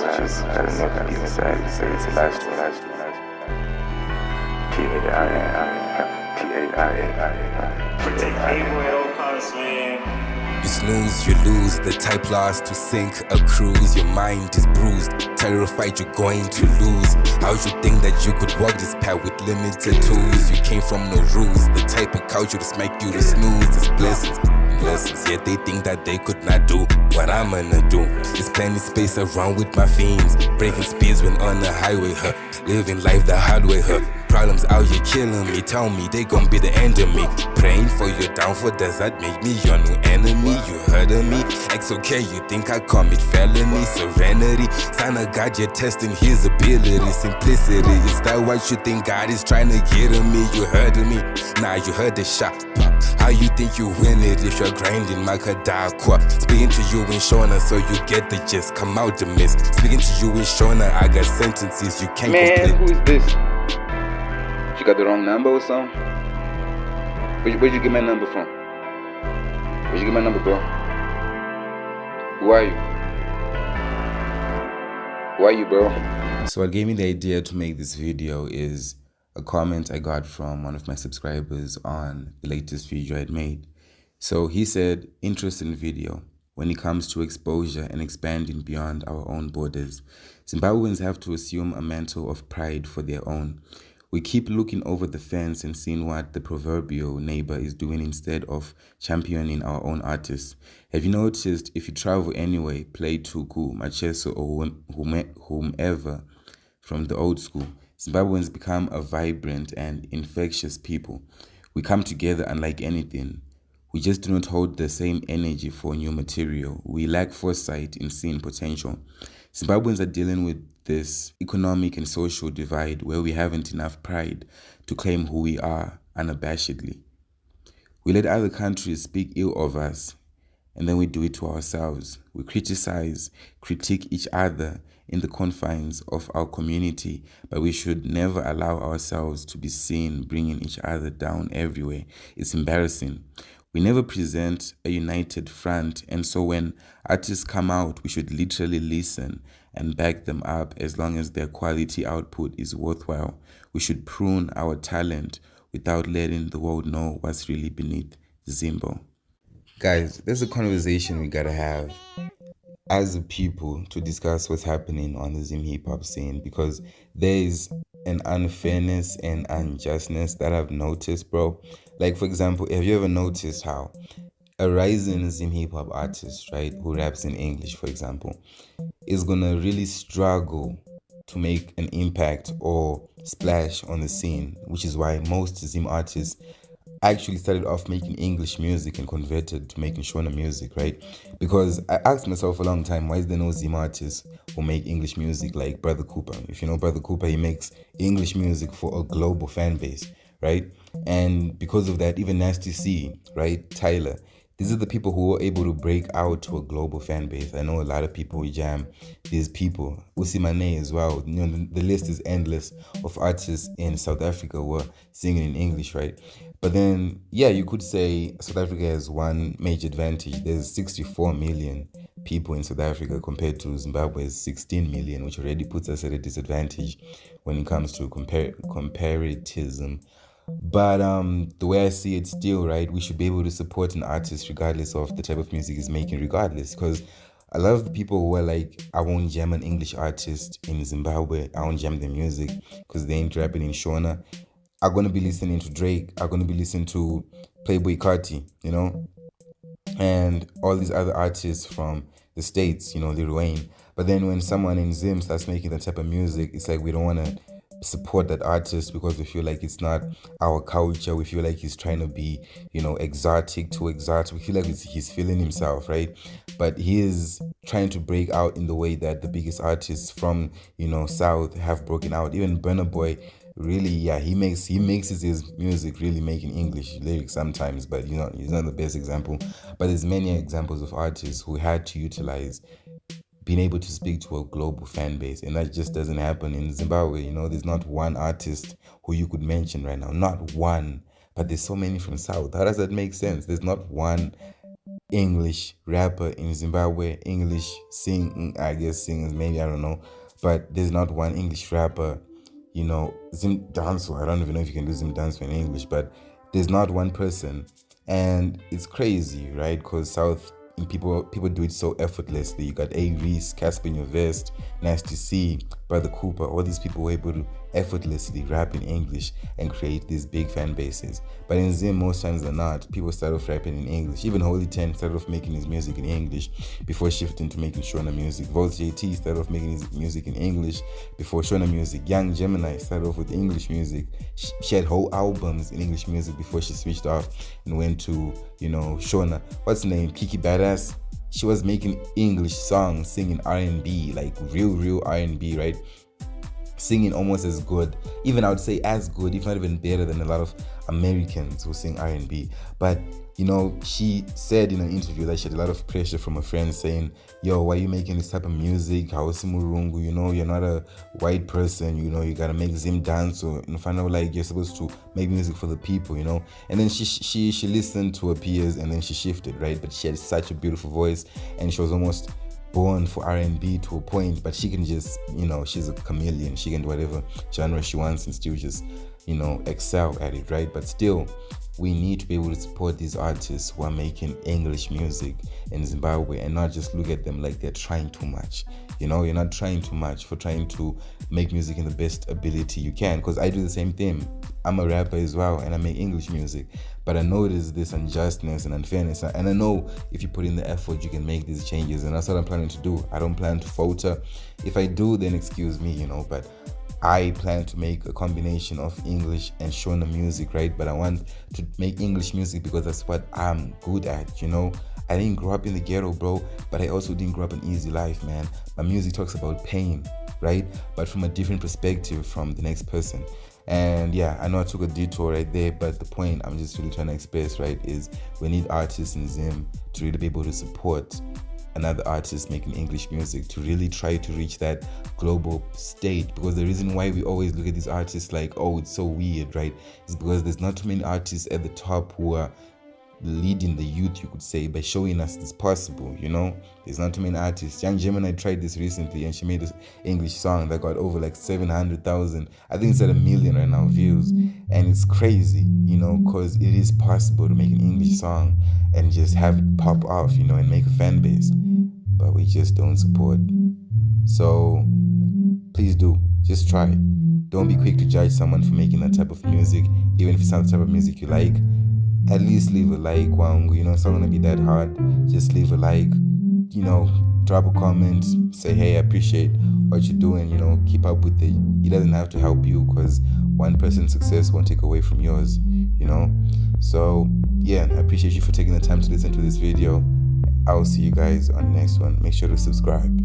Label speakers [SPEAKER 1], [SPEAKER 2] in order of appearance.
[SPEAKER 1] which is that'll never be inside. Say it's the last one.
[SPEAKER 2] Protect able at all costs, man.
[SPEAKER 3] You snooze, you lose, the type lost to sink a cruise. Your mind is bruised, terrified you're going to lose. How you think that you could walk this path with limited tools? You came from no rules, the type of culture to smack you to snooze. It's blessings, yet they think that they could not do what I'm gonna do. There's plenty space around with my fiends, breaking speeds when on the highway, living life the hard way, Problems out here killing me, tell me they gon' be the end of me. Praying for your downfall, does that make me your new enemy? You heard of me? It's okay, you think I commit felony? Serenity, son of God, you're testing his ability. Simplicity, is that what you think God is trying to get at me? You heard of me? Nah, you heard the shot. How you think you win it if you're grinding Makadakwa? Speaking to you in Shona so you get the gist, come out the mist. Speaking to you in Shona, I got sentences you can't complete.
[SPEAKER 1] Man, who is this? You got the wrong number or something? Where'd you get my number from? Where'd you get my number, bro? Who are you? Who are you, bro?
[SPEAKER 4] So what gave me the idea to make this video is a comment I got from one of my subscribers on the latest video I'd made. So he said, interesting video. When it comes to exposure and expanding beyond our own borders, Zimbabweans have to assume a mantle of pride for their own. We keep looking over the fence and seeing what the proverbial neighbor is doing instead of championing our own artists. Have you noticed if you travel anyway, play Tuku, Macheso or whomever from the old school, Zimbabweans become a vibrant and infectious people. We come together unlike anything. We just do not hold the same energy for new material. We lack foresight in seeing potential. Zimbabweans are dealing with this economic and social divide where we haven't enough pride to claim who we are unabashedly. We let other countries speak ill of us, and then we do it to ourselves. We criticize, critique each other in the confines of our community, but we should never allow ourselves to be seen bringing each other down everywhere. It's embarrassing. We never present a united front, and so when artists come out, we should literally listen and back them up as long as their quality output is worthwhile. We should prune our talent without letting the world know what's really beneath Zimbo. Guys, there's a conversation we gotta have as a people to discuss what's happening on the Zimhiphop scene, because there is an unfairness and unjustness that I've noticed, bro. Like, for example, have you ever noticed how a rising Zimhiphop artist, right, who raps in English, for example, is gonna really struggle to make an impact or splash on the scene, which is why most Zim artists actually started off making English music and converted to making Shona music, right? Because I asked myself a long time, why is there no Zim artists who make English music like Brother Cooper? If you know Brother Cooper, he makes English music for a global fan base, right? And because of that, even Nasty C, right, Tyler, these are the people who were able to break out to a global fan base. I know a lot of people who jam these people. Usimane as well. You know, the list is endless of artists in South Africa who are singing in English, right? But then, yeah, you could say South Africa has one major advantage. There's 64 million people in South Africa compared to Zimbabwe's 16 million, which already puts us at a disadvantage when it comes to comparatism. But the way I see it still, right, we should be able to support an artist regardless of the type of music he's making, regardless. Because a lot of the people who are like, I won't jam an English artist in Zimbabwe, I won't jam their music because they ain't rapping in Shona, are going to be listening to Drake, are going to be listening to Playboy Carti, you know, and all these other artists from the States, you know, Lil Wayne. But then when someone in Zim starts making that type of music, it's like we don't want to support that artist because we feel like it's not our culture. We feel like he's trying to be, you know, exotic, too exotic. We feel like he's feeling himself, right? But he is trying to break out in the way that the biggest artists from, you know, South have broken out. Even Burna Boy, really, yeah, he makes his music really making English lyrics sometimes, but you know, he's not the best example. But there's many examples of artists who had to utilize being able to speak to a global fan base, and that just doesn't happen in Zimbabwe. You know, there's not one artist who you could mention right now, not one, but there's so many from South. How does that make sense? There's not one English rapper in Zimbabwe. English singers, maybe, I don't know. But there's not one English rapper, Zim Danso. I don't even know if you can do Zim Danso in English, but there's not one person. And it's crazy, right? Because people do it so effortlessly. You got A. Reese, Casper in your vest, Nice to See, Brother Cooper. All these people were able to effortlessly rap in English and create these big fan bases. But in Zim, most times than not, people start off rapping in English. Even Holy Ten started off making his music in English before shifting to making Shona music. Volts JT started off making his music in English before Shona music. Young Gemini started off with English music. She had whole albums in English music before she switched off and went to, Shona. What's her name? Kiki Badass. She was making English songs, singing R&B, like real R&B, right? Singing almost as good, even I would say as good, if not even better than a lot of Americans who sing R&B. But she said in an interview that she had a lot of pressure from her friends saying, yo, why are you making this type of music? Murungu, you're not a white person, you gotta make Zim dance, or find out like you're supposed to make music for the people, And then she listened to her peers and then she shifted, right? But she had such a beautiful voice and she was almost born for R&B to a point, but she can just, she's a chameleon. She can do whatever genre she wants and still just, excel at it, right? But still, we need to be able to support these artists who are making English music in Zimbabwe and not just look at them like they're trying too much. You're not trying too much for trying to make music in the best ability you can, because I do the same thing. I'm a rapper as well and I make English music, but I notice this unjustness and unfairness, and I know if you put in the effort you can make these changes, and that's what I'm planning to do. I don't plan to falter. If I do, then excuse me, but I plan to make a combination of English and Shona music, right? But I want to make English music because that's what I'm good at, I didn't grow up in the ghetto, bro, but I also didn't grow up an easy life, man. My music talks about pain, right? But from a different perspective from the next person. And yeah, I know I took a detour right there, but the point I'm just really trying to express, right, is we need artists in Zim to really be able to support another artist making English music, to really try to reach that global state. Because the reason why we always look at these artists like, oh, it's so weird, right, is because there's not too many artists at the top who are leading the youth, you could say, by showing us it's possible. There's not too many artists. Young Gemini tried this recently and she made this English song that got over like 700,000, I think it's at 1 million right now, views. And it's crazy, because it is possible to make an English song and just have it pop off, and make a fan base, but we just don't support. So please do, just try. Don't be quick to judge someone for making that type of music, even if it's not the type of music you like. At least leave a like, Wangu. It's not gonna be that hard. Just leave a like, drop a comment, say, hey, I appreciate what you're doing, keep up with it. It doesn't have to help you, because one person's success won't take away from yours, So yeah, I appreciate you for taking the time to listen to this video. I'll see you guys on the next one. Make sure to subscribe.